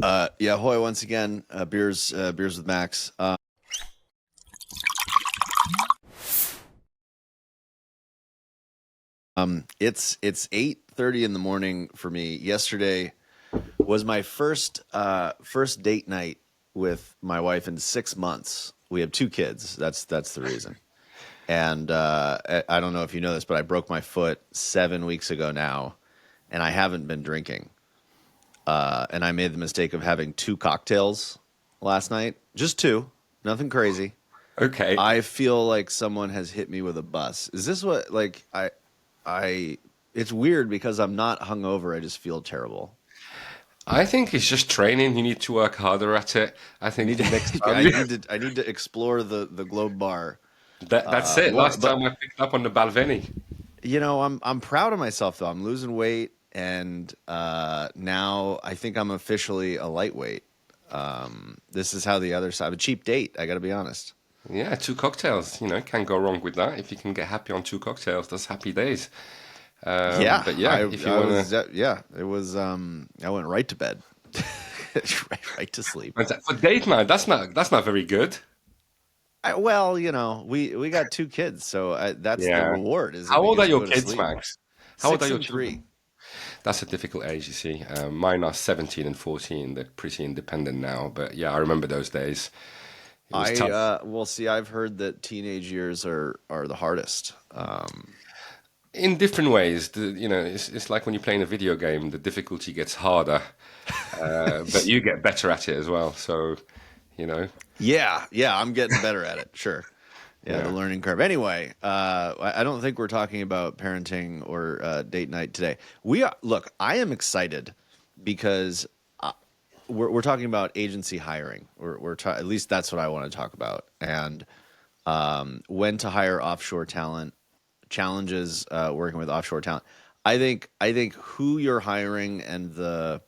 Yeah, Hoy once again. Beers with Max. It's 8:30 in the morning for me. Yesterday was my first date night with my wife in 6 months. We have two kids. That's the reason. And I don't know if you know this, but I broke my foot 7 weeks ago now, and I haven't been drinking. And I made the mistake of having two cocktails last night, just two, nothing crazy. Okay. I feel like someone has hit me with a bus. Is this what like I it's weird because I'm not hungover, I just feel terrible. I think it's just training. You need to work harder at it. I I need think next to time you I need to explore the Globe Bar that's it. more. Last But time I picked up on the Balvenie. I'm proud of myself though. I'm losing weight and now I think I'm officially a lightweight. This is how the other side, a cheap date, I got to be honest. Yeah, two cocktails. Can't go wrong with that. If you can get happy on two cocktails, that's happy days. Yeah, But yeah, if you I wanna, was yeah, it was I went right to bed. Right to sleep. for date night, that's not very good. Well, we got two kids, so that's the Yeah. reward is that How we old get are to your go to kids, sleep. Max? How old are Six your and children? three. That's a difficult age, you see. Mine are 17 and 14. They're pretty independent now, but yeah, I remember those days. It was I tough. well, see, I've heard that teenage years are the hardest. In different ways. It's like when you're playing a video game, the difficulty gets harder, but you get better at it as well. So, you know, Yeah, I'm getting better at it. Sure. Yeah, the yeah. learning curve. Anyway, I don't think we're talking about parenting or date night today. We are. Look, I am excited because we're talking about agency hiring. At least that's what I want to talk about, and when to hire offshore talent, challenges working with offshore talent. I think who you're hiring and the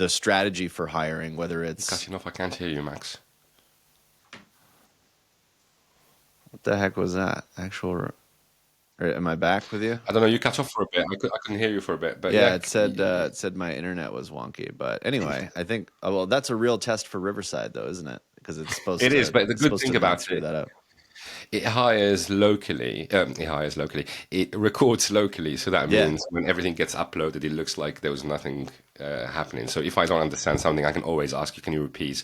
strategy for hiring, whether You're it's cutting off. I can't hear you, Max. what the heck was that? Am I back with you? I don't know. You cut off for a bit. I couldn't hear you for a bit, but Yeah, yeah, it said my internet was wonky, but anyway, I think well that's a real test for Riverside though, isn't it? Because it is. But the it's good supposed thing to not about screw it, that up. it hires locally. It hires locally. It records locally, so that Yeah, means when everything gets uploaded, it looks like there was nothing happening. So if I don't understand something, I can always ask you, "Can you repeat?"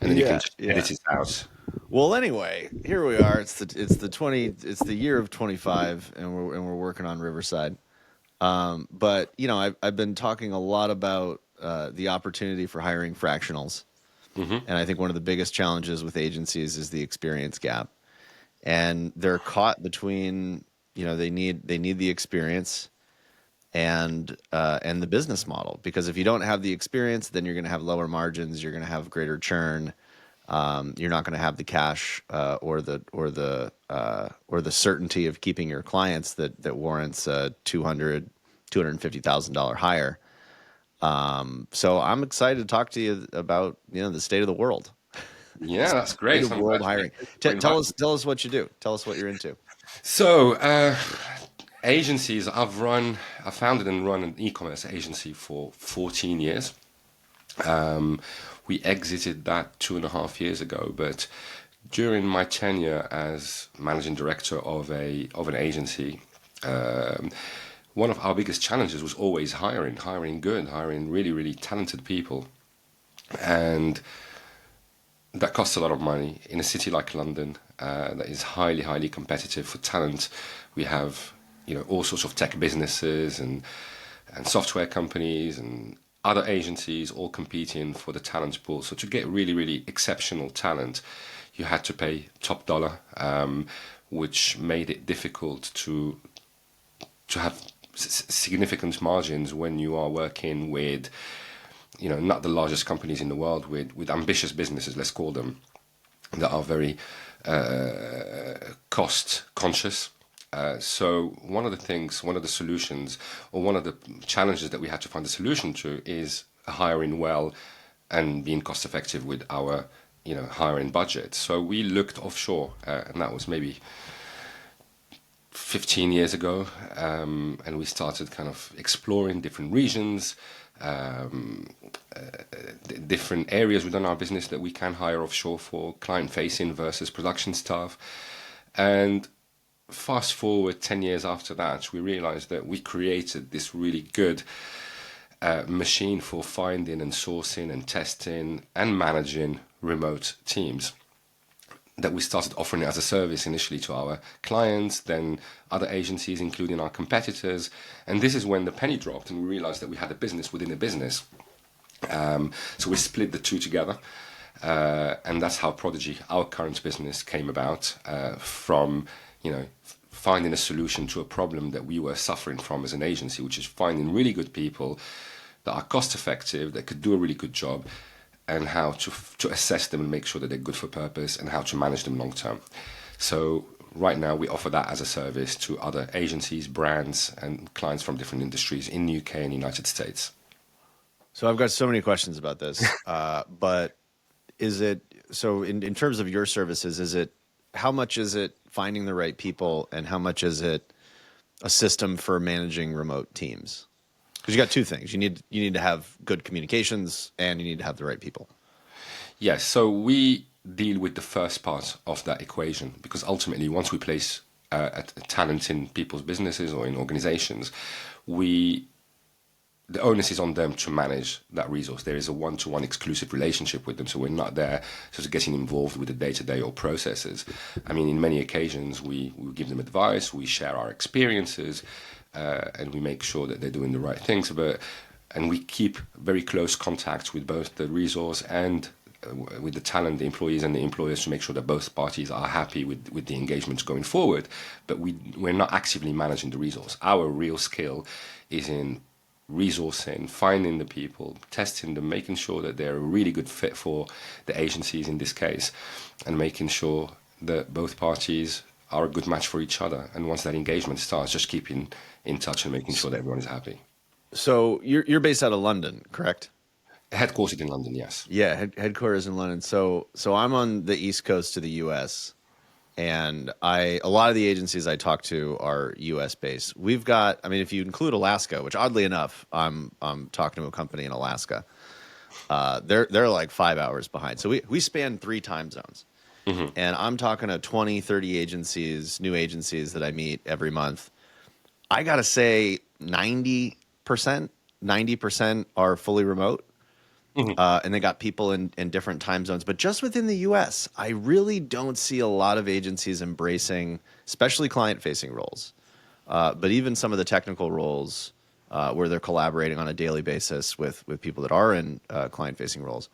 And then you can yeah, just yeah. edit it out. Well, anyway, here we are. It's the year of 25, and we're working on Riverside. But I've been talking a lot about the opportunity for hiring fractionals, Hmm. and I think one of the biggest challenges with agencies is the experience gap, and they're caught between they need the experience and the business model because if you don't have the experience, then you're going to have lower margins, you're going to have greater churn, you're not going to have the cash or the certainty of keeping your clients that warrants a $250,000 hire. So I'm excited to talk to you about the state of the world, Yeah, that's state great. of I'm glad. world hiring. Thank you for inviting me. Tell us what you do. Tell us what you're into. So, agencies. I founded and run an e-commerce agency for 14 years. Um, we exited that 2.5 years ago, but during my tenure as managing director of an agency, um, one of our biggest challenges was always hiring really, really talented people, and that costs a lot of money in a city like London that is highly, highly competitive for talent. We have, all sorts of tech businesses and software companies and other agencies all competing for the talent pool. So to get really, really exceptional talent, you had to pay top dollar, which made it difficult to have significant margins when you are working with, not the largest companies in the world, with ambitious businesses, let's call them, that are very cost conscious. So one of the solutions, or one of the challenges that we had to find a solution to is hiring well and being cost effective with our, hiring budget. So we looked offshore, and that was maybe 15 years ago, and we started kind of exploring different regions, um, different areas within our business that we can hire offshore for client facing versus production staff. And fast forward 10 years after that, we realized that we created this really good machine for finding and sourcing and testing and managing remote teams, that we started offering it as a service initially to our clients, then other agencies, including our competitors. And this is when the penny dropped and we realized that we had a business within a business. So we split the two together. And that's how Prodigy, our current business, came about, from, finding a solution to a problem that we were suffering from as an agency, which is finding really good people that are cost effective, that could do a really good job, and how to assess them and make sure that they're good for purpose, and how to manage them long term. So right now we offer that as a service to other agencies, brands, and clients from different industries in the UK and United States. So I've got so many questions about this, but is it so in terms of your services? Is it how much is it finding the right people, and how much is it a system for managing remote teams? Because you got two things: you need to have good communications, and you need to have the right people. Yes, so we deal with the first part of that equation, because ultimately, once we place a talent in people's businesses or in organizations, the onus is on them to manage that resource. There is a one-to-one exclusive relationship with them, so we're not there sort of getting involved with the day-to-day or processes. I mean, in many occasions, we give them advice, we share our experiences, and we make sure that they're doing the right things. And we keep very close contact with both the resource and with the talent, the employees and the employers, to make sure that both parties are happy with the engagements going forward. But we're not actively managing the resource. Our real skill is in resourcing, finding the people, testing them, making sure that they're a really good fit for the agencies in this case, and making sure that both parties are a good match for each other. And once that engagement starts, just keeping in touch and making sure that everyone is happy. So you're based out of London, correct? Headquartered in London, yes. Yeah, headquarters in London. So I'm on the East Coast of the U.S. and a lot of the agencies I talk to are U.S. based. We've got, I mean, if you include Alaska, which oddly enough, I'm talking to a company in Alaska. They're like 5 hours behind. So we span 3 time zones. Mm-hmm. And I'm talking to 20, 30 agencies, new agencies that I meet every month. I got to say 90% are fully remote. Mm-hmm. And they got people in different time zones. But just within the U.S., I really don't see a lot of agencies embracing, especially client-facing roles, but even some of the technical roles where they're collaborating on a daily basis with people that are in client-facing roles.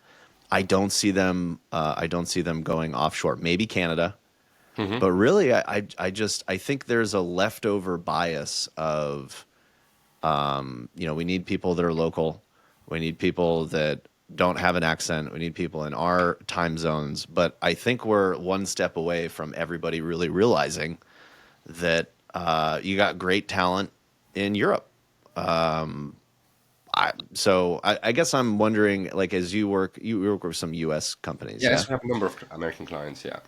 I don't see them. I don't see them going offshore. Maybe Canada, Mm-hmm. but really, I think there's a leftover bias of, we need people that are local. We need people that don't have an accent. We need people in our time zones. But I think we're one step away from everybody really realizing that you got great talent in Europe. I guess I'm wondering, like, as you work with some U.S. companies, yeah? Yes, we have a number of American clients, yeah.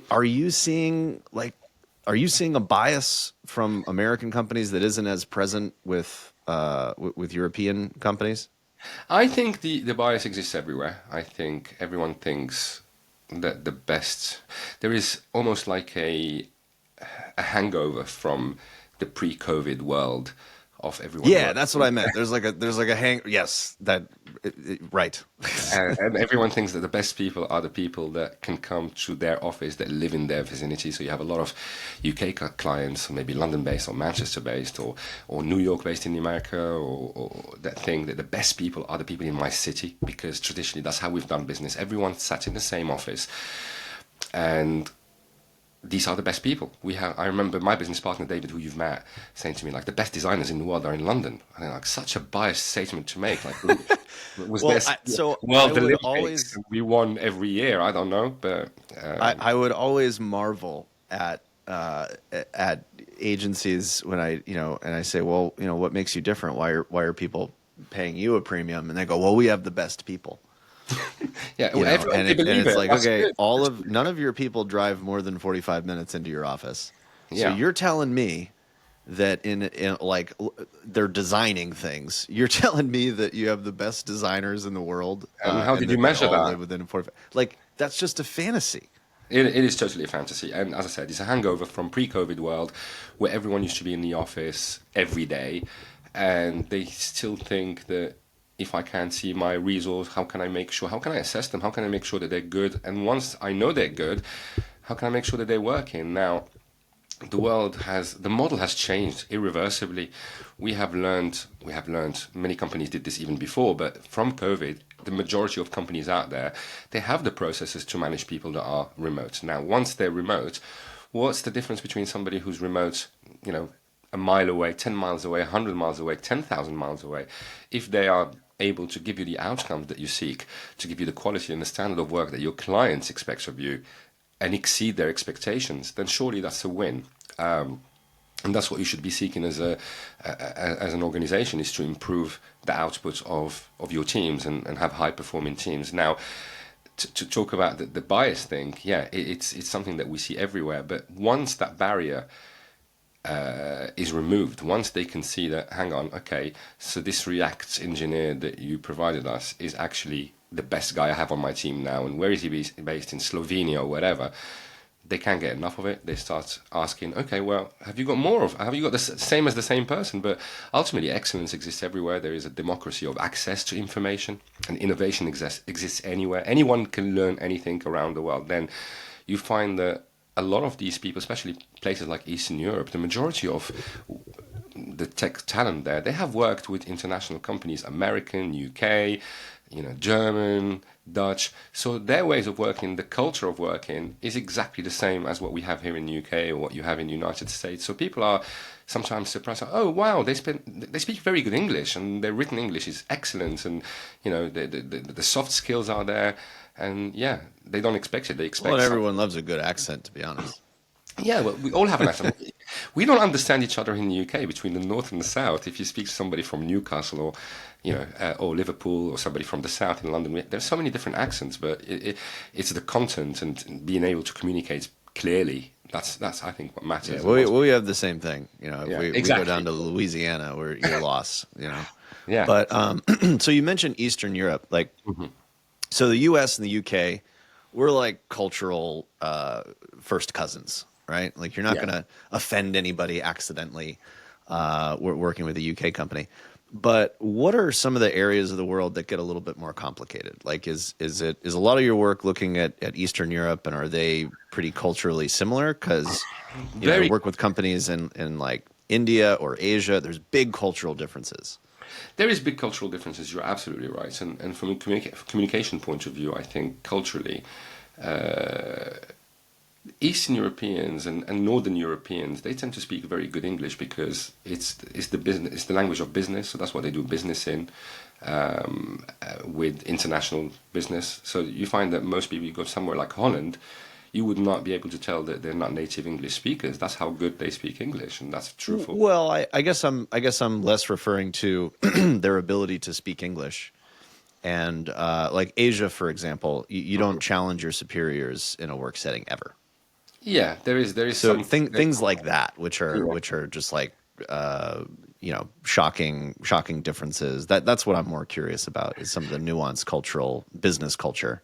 Are you seeing a bias from American companies that isn't as present with European companies? I think the bias exists everywhere. I think everyone thinks that the best, there is almost like a hangover from the pre-COVID world of everyone Yeah, that's what working. I meant. There's like a hang. Yes, right. And everyone thinks that the best people are the people that can come to their office, that live in their vicinity. So you have a lot of UK clients, maybe London-based or Manchester-based or New York-based in America, or that thing that the best people are the people in my city, because traditionally that's how we've done business. Everyone sat in the same office, and these are the best people. I remember my business partner, David, who you've met, saying to me, like, the best designers in the world are in London. And I'm like, such a biased statement to make. Like, was Well, this I the would Olympics? always We won every year. I don't know, but I would always marvel at agencies when and I say, well, what makes you different? Why are people paying you a premium? And they go, well, we have the best people. yeah, well, everyone And can believe it's it. like, That's okay, good. none of your people drive more than 45 minutes into your office. So Yeah. you're telling me that in like they're designing things. You're telling me that you have the best designers in the world, And how and did you that they measure all that? live within a 45. Like that's just a fantasy. It is totally a fantasy. And as I said, it's a hangover from pre-COVID world where everyone used to be in the office every day, and they still think that if I can't see my resource, how can I make sure, how can I assess them? How can I make sure that they're good? And once I know they're good, how can I make sure that they're working? Now, the model has changed irreversibly. We have learned many companies did this even before, but from COVID the majority of companies out there, they have the processes to manage people that are remote. Now once they're remote, what's the difference between somebody who's remote, a mile away, 10 miles away, 100 miles away, 10,000 miles away, if they are able to give you the outcomes that you seek, to give you the quality and the standard of work that your clients expect of you, and exceed their expectations, then surely that's a win. And that's what you should be seeking as an organization, is to improve the output of your teams and have high performing teams. Now, to talk about the bias thing, yeah, it's something that we see everywhere. But once that barrier is removed, once they can see that, hang on, okay, so this React engineer that you provided us is actually the best guy I have on my team now, and where is he based in Slovenia or whatever, they can't get enough of it. They start asking, okay, well, have you got more of? Have you got the same as the same person? But ultimately, excellence exists everywhere. There is a democracy of access to information, and innovation exists anywhere. Anyone can learn anything around the world. Then you find that a lot of these people, especially places like Eastern Europe, the majority of the tech talent there, they have worked with international companies, American, UK, German, Dutch. So their ways of working, the culture of working, is exactly the same as what we have here in the UK or what you have in the United States. So people are sometimes surprised. Oh wow, they speak very good English, and their written English is excellent, and the soft skills are there, and yeah, they don't expect it. They Well, expect and something. everyone loves a good accent, to be honest. Yeah, well, we all have an accent. We don't understand each other in the UK between the north and the south. If you speak to somebody from Newcastle or, or Liverpool, or somebody from the south in London, there's so many different accents. But it's the content and being able to communicate clearly. That's I think what Yeah, matters. And well, once, we have the same thing. If yeah, we go down exactly. to Louisiana, where you're lost. Yeah, But so you mentioned Eastern Europe, like so the U.S. and the U.K. we're like cultural first cousins, right? Like you're not yeah. going to offend anybody accidentally. We're working with a UK company, but what are some of the areas of the world that get a little bit more complicated? Like, is a lot of your work looking at Eastern Europe, and are they pretty culturally similar? Because I Very. work with companies in like India or Asia. There's big cultural differences. There is big cultural differences. You're absolutely right. And from a communication point of view, I think culturally, Eastern Europeans and Northern Europeans, they tend to speak very good English because it's the language of business. So that's what they do business in, with international business. So you find that most people, you go somewhere like Holland, you would not be able to tell that they're not native English speakers. That's how good they speak English, and that's true for. Well, I guess I'm less referring to their ability to speak English. And like Asia, for example, you don't challenge your superiors in a work setting ever. Yeah, there is So some. things like that, which are Yeah. which are just like shocking differences. That's what I'm more curious about, is some of the nuanced cultural business culture.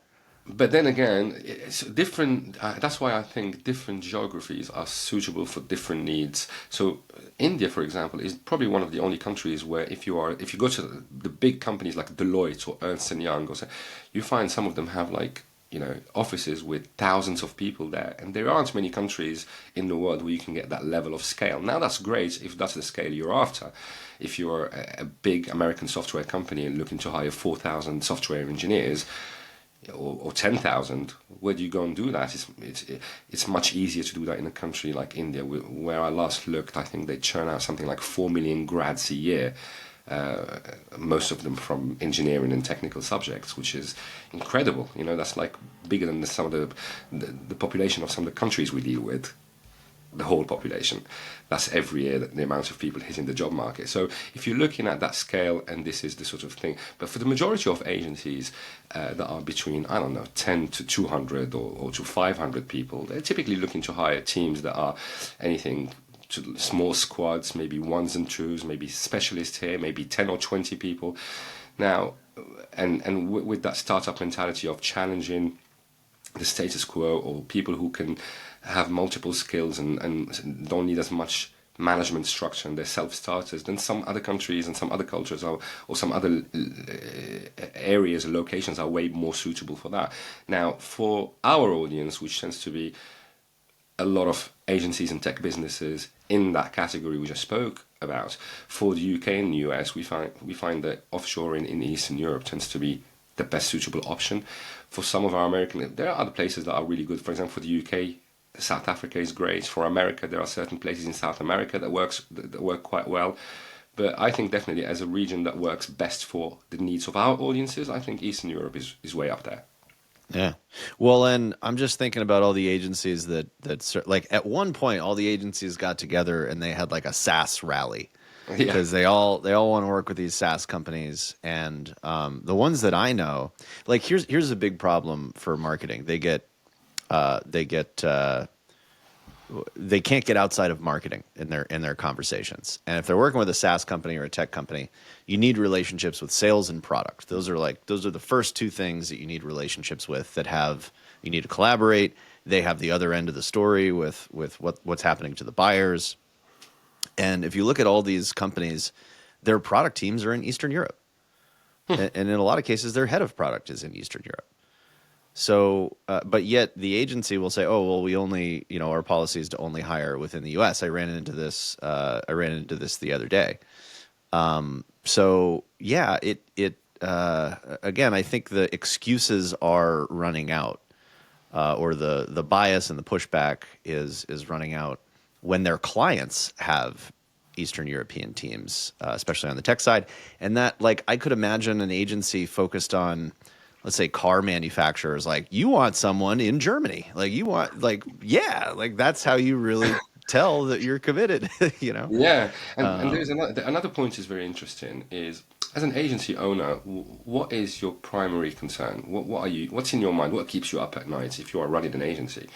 But then again, it's different. That's why I think different geographies are suitable for different needs. So India, for example, is probably one of the only countries where if you go to the big companies like Deloitte or Ernst and Young, or so, you find some of them have like offices with thousands of people there, and there aren't many countries in the world where you can get that level of scale. Now that's great if that's the scale you're after. If you're a big American software company and looking to hire 4,000 software engineers, or 10,000, where do you go and do that? It's much easier to do that in a country like India, where I last looked. I think they churn out something like 4 million grads a year, most of them from engineering and technical subjects, which is incredible. That's like bigger than some of the population of some of the countries we deal with. The whole population. That's every year the amount of people hitting the job market. So if you're looking at that scale, and this is the sort of thing, but for the majority of agencies that are between, I don't know, 10 to 200 or to 500 people, they're typically looking to hire teams that are anything to small squads, maybe ones and twos, maybe specialists here, maybe 10 or 20 people. Now, with that startup mentality of challenging the status quo, or people who can have multiple skills and don't need as much management structure, and they're self-starters, then some other countries and some other cultures or some other areas or locations are way more suitable for that. Now, for our audience, which tends to be a lot of agencies and tech businesses in that category we just spoke about, for the UK and the US, we find that offshore in Eastern Europe tends to be the best suitable option. For some of our American, there are other places that are really good. For example, for the UK, South Africa is great. For America, there are certain places in South America that work quite well. But I think definitely as a region that works best for the needs of our audiences, I think Eastern Europe is way up there. Yeah. Well, and I'm just thinking about all the agencies like at one point, all the agencies got together and they had like a SaaS rally Yeah. because they all want to work with these SaaS companies. And the ones that I know, like here's a big problem for marketing. They can't get outside of marketing in their conversations. And if they're working with a SaaS company or a tech company, you need relationships with sales and product. Those are the first two things that you need relationships with you need to collaborate. They have the other end of the story with what's happening to the buyers. And if you look at all these companies, their product teams are in Eastern Europe. And in a lot of cases, their head of product is in Eastern Europe. So, but yet the agency will say, "Oh, well, we only, our policy is to only hire within the U.S." I ran into this the other day. So yeah, again, I think the excuses are running out, or the bias and the pushback is running out when their clients have Eastern European teams, especially on the tech side, and that like I could imagine an agency focused on, let's say, car manufacturers, like you want someone in Germany, like you want, like, yeah, like that's how you really tell that you're committed, you know? Yeah, and there's another point is very interesting is as an agency owner, what is your primary concern? What's in your mind? What keeps you up at night if you are running an agency?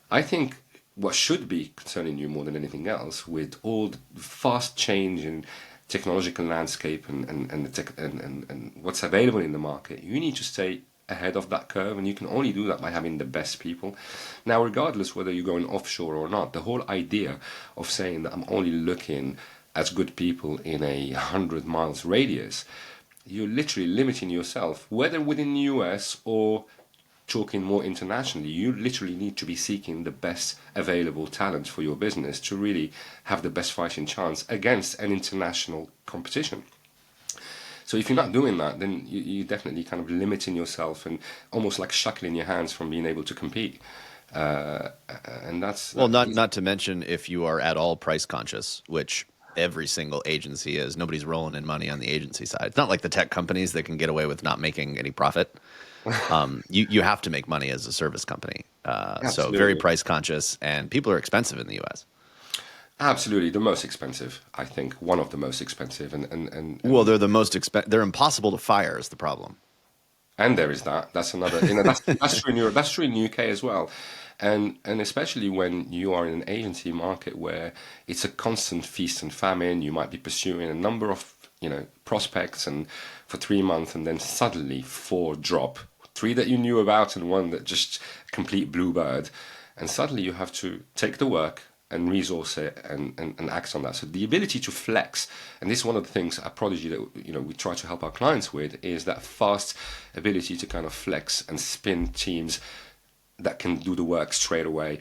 I think what should be concerning you more than anything else, with all the fast change in technological landscape and what's available in the market, you need to stay ahead of that curve, and you can only do that by having the best people. Now, regardless whether you're going offshore or not, the whole idea of saying that I'm only looking at good people in 100 miles radius, you're literally limiting yourself, whether within the US or talking more internationally. You literally need to be seeking the best available talent for your business to really have the best fighting chance against an international competition. So if you're not doing that, then you're definitely kind of limiting yourself and almost like shackling your hands from being able to compete. And Well, not to mention if you are at all price conscious, which every single agency is. Nobody's rolling in money on the agency side. It's not like the tech companies that can get away with not making any profit. You have to make money as a service company. So very price conscious, and people are expensive in the U.S. Absolutely, the most expensive. I think one of the most expensive, and Well, they're the most they're impossible to fire is the problem. and there is that. That's another. That's true in Europe. That's true in the UK as well, and especially when you are in an agency market where it's a constant feast and famine. You might be pursuing a number of prospects and for 3 months, and then suddenly four drop. Three that you knew about and one that just complete bluebird, and suddenly you have to take the work and resource it and act on that. So the ability to flex, and this is one of the things at Prodigy that we try to help our clients with, is that fast ability to kind of flex and spin teams that can do the work straight away,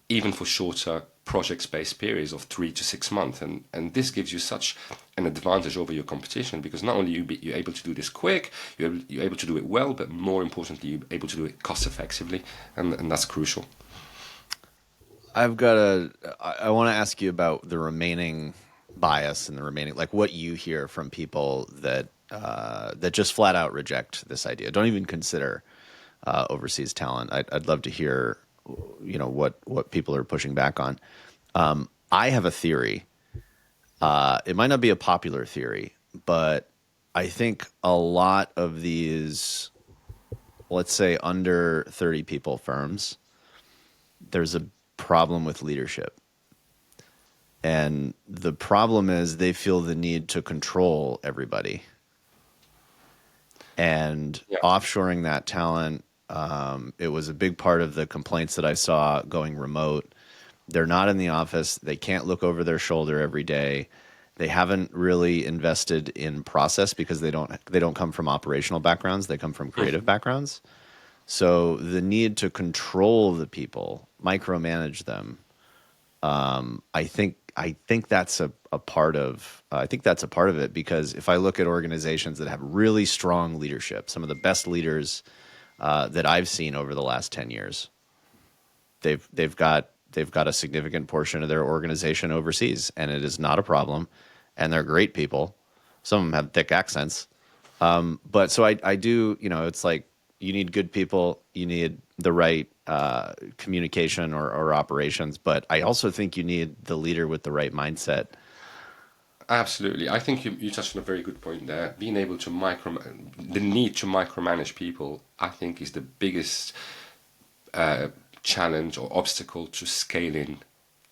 even for shorter project-based periods of 3 to 6 months. And this gives you such an advantage over your competition, because not only you're able to do this quick, you're able to do it well, but more importantly, you're able to do it cost-effectively, and that's crucial. I want to ask you about the remaining bias and the remaining, like what you hear from people that just flat out reject this idea. Don't even consider overseas talent. I'd love to hear, what people are pushing back on. I have a theory. It might not be a popular theory, but I think a lot of these, let's say under 30 people firms, there's a problem with leadership. And the problem is they feel the need to control everybody. And Yeah. offshoring that talent, it was a big part of the complaints that I saw going remote. They're not in the office. They can't look over their shoulder every day. They haven't really invested in process because they don't come from operational backgrounds. They come from creative Mhm. backgrounds. So the need to control the people, micromanage them, I think that's a part of I think that's a part of it because if I look at organizations that have really strong leadership, some of the best leaders that I've seen over the last 10 years, they've got a significant portion of their organization overseas, and it is not a problem, and they're great people. Some of them have thick accents, but so I do, it's like you need good people, you need the right communication or operations, but I also think you need the leader with the right mindset. Absolutely. I think you touched on a very good point there. Being able to the need to micromanage people, I think, is the biggest uh, challenge or obstacle to scaling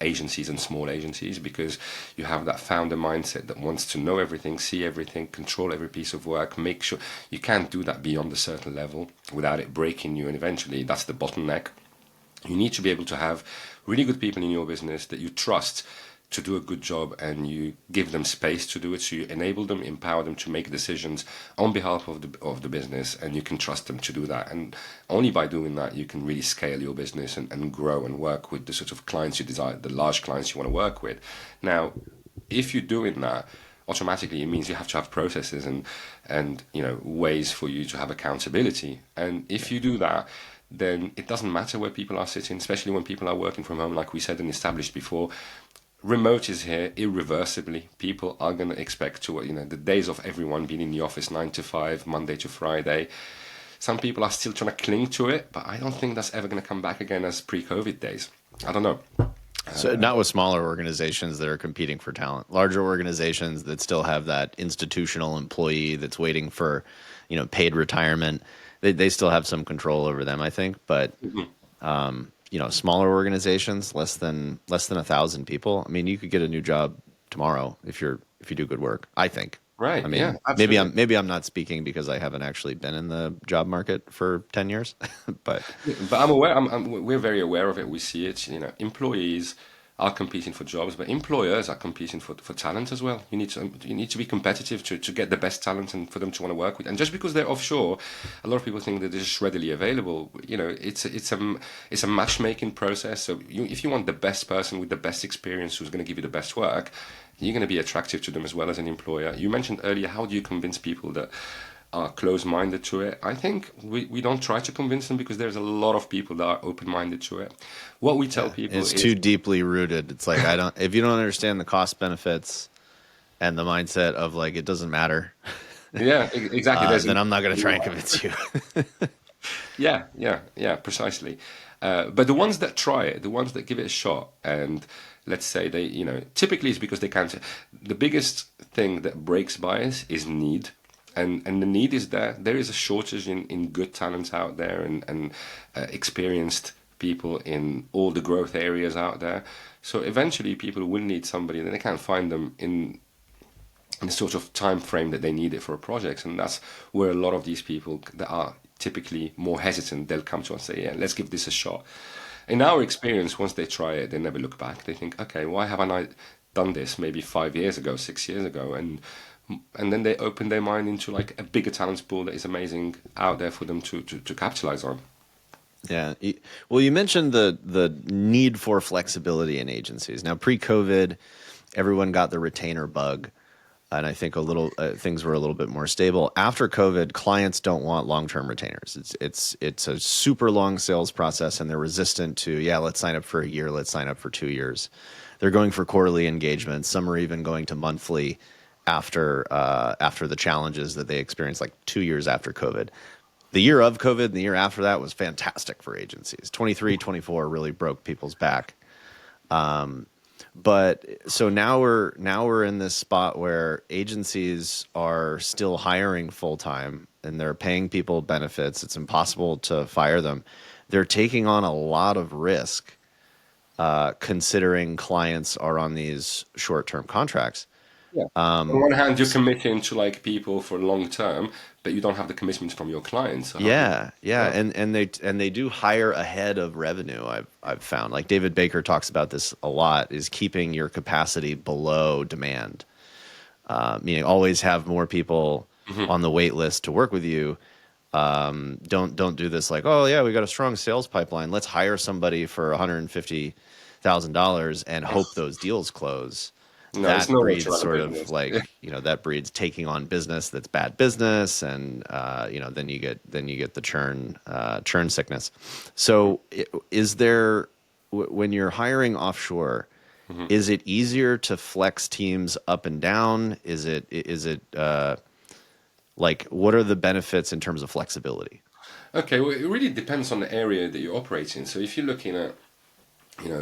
agencies and small agencies because you have that founder mindset that wants to know everything, see everything, control every piece of work, make sure you can't do that beyond a certain level without it breaking you. And eventually, that's the bottleneck. You need to be able to have really good people in your business that you trust to do a good job and you give them space to do it. So you enable them, empower them to make decisions on behalf of the business, and you can trust them to do that. And only by doing that, you can really scale your business and grow and work with the sort of clients you desire, the large clients you want to work with. Now, if you're doing that, automatically it means you have to have processes and ways for you to have accountability. And if you do that, then it doesn't matter where people are sitting, especially when people are working from home, like we said and established before. Remote is here irreversibly. People are going to expect to, the days of everyone being in the office 9 to 5, Monday to Friday. Some people are still trying to cling to it, but I don't think that's ever going to come back again as pre-COVID days. I don't know. So not with smaller organizations that are competing for talent. Larger organizations that still have that institutional employee that's waiting for, paid retirement. They still have some control over them, I think. But Mhm. smaller organizations, less than 1,000 people. I mean, you could get a new job tomorrow if you do good work. I think. I Right? Yeah, mean, maybe absolutely. I'm not speaking because I haven't actually been in the job market for 10 years, but Yeah, but I'm aware. We're very aware of it. We see it. Employees are competing for jobs, but employers are competing for talent as well. You need to be competitive to get the best talent and for them to want to work with. And just because they're offshore, a lot of people think that they're just readily available. It's a matchmaking process. So if you want the best person with the best experience who's going to give you the best work, you're going to be attractive to them as well as an employer. You mentioned earlier, how do you convince people that are close-minded to it? I think we don't try to convince them because there's a lot of people that are open-minded to it. What we tell yeah, people it's is, too deeply rooted. It's like if you don't understand the cost benefits and the mindset of like it doesn't matter, yeah, exactly. There's then I'm not going to try and convince you. yeah, yeah, yeah, precisely. But the ones that try it, the ones that give it a shot, and let's say they, typically it's because they can't. The biggest thing that breaks bias is need. And the need is there. There is a shortage in good talents out there and experienced people in all the growth areas out there. So eventually people will need somebody, and they can't find them in the sort of time frame that they need it for a project. And that's where a lot of these people that are typically more hesitant, they'll come to us and say, yeah, let's give this a shot. In our experience, once they try it, they never look back. They think, okay, why haven't I done this maybe 5 years ago, 6 years ago? And then they open their mind into like a bigger talent pool that is amazing out there for them to capitalize on. Yeah. Well, you mentioned the need for flexibility in agencies. Now, pre-COVID, everyone got the retainer bug, and I think things were a little bit more stable. After COVID, clients don't want long-term retainers. It's a super long sales process, and they're resistant to, yeah, let's sign up for a year, let's sign up for 2 years. They're going for quarterly engagements. Some are even going to monthly after the challenges that they experienced like 2 years after COVID. The year of COVID and the year after that was fantastic for agencies. 23, 24 really broke people's back. But so now we're in this spot where agencies are still hiring full time and they're paying people benefits. It's impossible to fire them. They're taking on a lot of risk considering clients are on these short-term contracts. Yeah. On one hand, you're committing to like people for long term, but you don't have the commitment from your clients. So how do you? Yeah, yeah, Yeah. and they do hire ahead of revenue. I've found, like David Baker talks about this a lot, is keeping your capacity below demand, meaning always have more people Hmm. on the wait list to work with you. Don't do this like, oh yeah, we got a strong sales pipeline. Let's hire somebody for $150,000 and hope those deals close. No, it's That no way to breeds run a sort of business. like, that breeds taking on business that's bad business, and then you get the churn sickness. So is there, when you're hiring offshore, Hmm. is it easier to flex teams up and down? Is it like, what are the benefits in terms of flexibility? Okay, well, it really depends on the area that you operate in. So if you're looking at,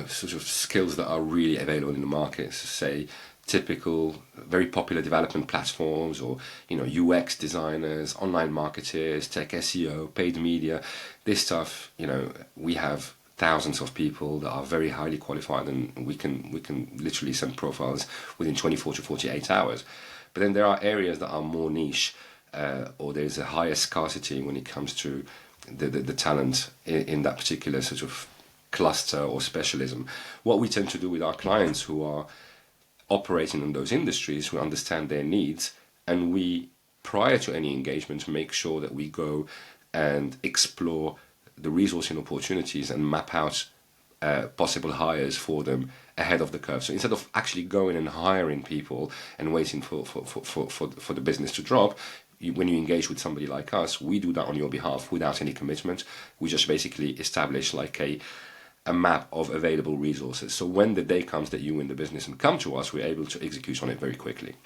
sort of skills that are really available in the market, so say typical, very popular development platforms, or UX designers, online marketers, tech SEO, paid media, this stuff, we have thousands of people that are very highly qualified, and we can literally send profiles within 24 to 48 hours. But then there are areas that are more niche, or there's a higher scarcity when it comes to the talent in that particular sort of cluster or specialism. What we tend to do with our clients who are operating in those industries, we understand their needs, and we, prior to any engagement, make sure that we go and explore the resourcing opportunities and map out possible hires for them ahead of the curve. So instead of actually going and hiring people and waiting for the business to drop, when you engage with somebody like us, we do that on your behalf without any commitment. We just basically establish like a map of available resources. So when the day comes that you win the business and come to us, we're able to execute on it very quickly.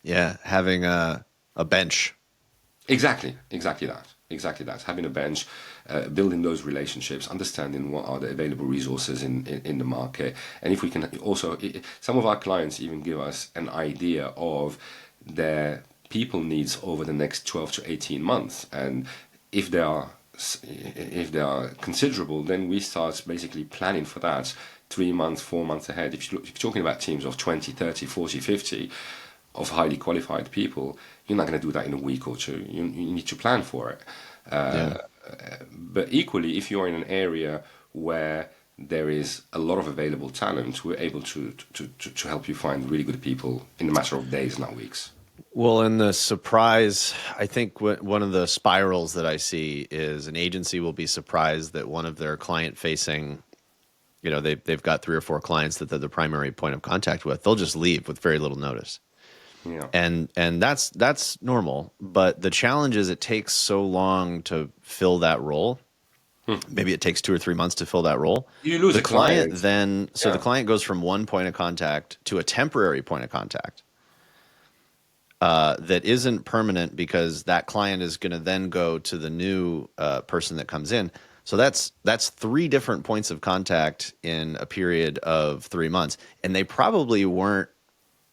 Yeah, having a bench. Exactly that. Having a bench, building those relationships, understanding what are the available resources in the market, and if we can also, some of our clients even give us an idea of their people needs over the next 12 to 18 months, and if they are considerable, then we start basically planning for that 3 months, 4 months ahead. If you're talking about teams of 20, 30, 40, 50 of highly qualified people, you're not going to do that in a week or two. You need to plan for it. Yeah. But equally, if you're in an area where there is a lot of available talent, we're able to help you find really good people in a matter of days, not weeks. Well, and the surprise, I think one of the spirals that I see is an agency will be surprised that one of their client facing, they've got 3 or 4 clients that they're the primary point of contact with. They'll just leave with very little notice. Yeah. And that's normal, but the challenge is it takes so long to fill that role. Maybe it takes 2 or 3 months to fill that role. You lose The a client client. then, so the Yeah. client goes from one point of contact to a temporary point of contact that isn't permanent, because that client is going to then go to the new person that comes in. So that's 3 different points of contact in a period of 3 months, and they probably weren't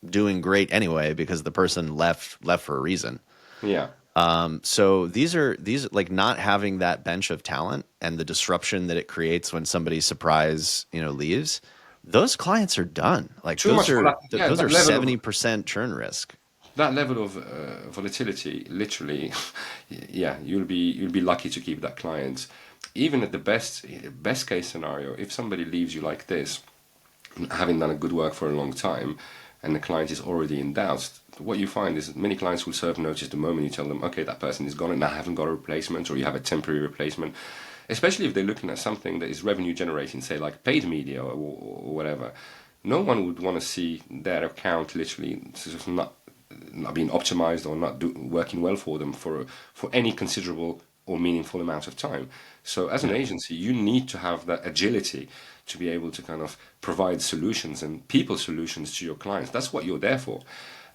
doing great anyway because the person left for a reason. Yeah. So these like, not having that bench of talent and the disruption that it creates when somebody surprise leaves. Those clients are done. Like, Too those much for are that. Yeah, those are that level of 70% churn risk. volatility, literally, yeah, you'll be lucky to keep that client. Even at the best case scenario, if somebody leaves you like this, having done a good work for a long time, and the client is already in doubt, what you find is that many clients will serve notice the moment you tell them, okay, that person is gone and I haven't got a replacement, or you have a temporary replacement. Especially if they're looking at something that is revenue generating, say like paid media or whatever. No one would want to see their account literally sort of not being optimized or not working well for them for any considerable or meaningful amount of time. So as an Yeah. agency, you need to have that agility to be able to kind of provide solutions and people solutions to your clients. That's what you're there for.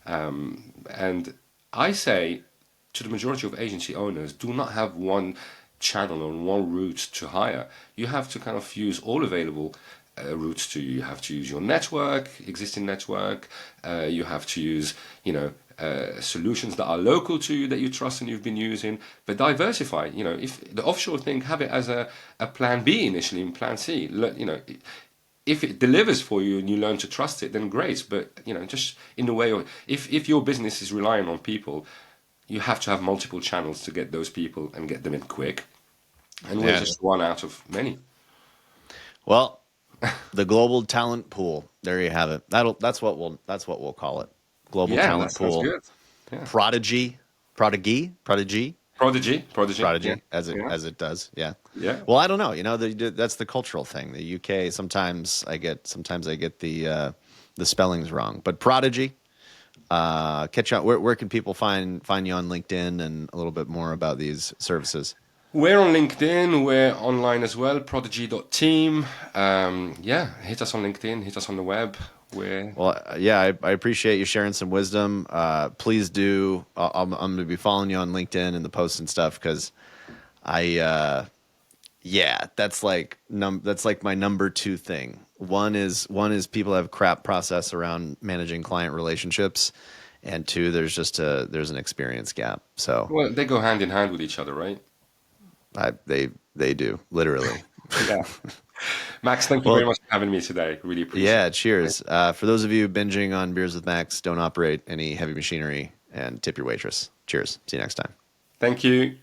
And I say to the majority of agency owners, do not have one channel or one route to hire. You have to kind of use all available routes to you. You have to use your network, existing network. You have to use, solutions that are local to you that you trust and you've been using, but diversify. If the offshore thing, have it as a plan B initially, in plan C. if it delivers for you and you learn to trust it, then great. But just in the way of if your business is relying on people, you have to have multiple channels to get those people and get them in quick. And we're Yeah. just one out of many. Well, the global talent pool. There you have it. That's what we'll call it. Global Yeah, that talent sounds pool. good. Yeah. Prodigy, Yeah, yeah, as it does. Yeah. yeah. Well, I don't know. That's the cultural thing. The UK sometimes I get the spellings wrong, but Prodigy. Catch up. Where can people find you on LinkedIn and a little bit more about these services? We're on LinkedIn. We're online as well. Prodigy.team. Yeah, hit us on LinkedIn. Hit us on the web. We're Well, yeah, I appreciate you sharing some wisdom. Please do. I'm going to be following you on LinkedIn and the posts and stuff because yeah, that's like my number two thing. One is people have crap process around managing client relationships, and two, there's an experience gap. So well, they go hand in hand with each other, right? they do literally. Yeah. Max, thank you very Well, much for having me today. Really appreciate yeah. it. Cheers. For those of you binging on beers with Max, don't operate any heavy machinery and tip your waitress. Cheers. See you next time. Thank you.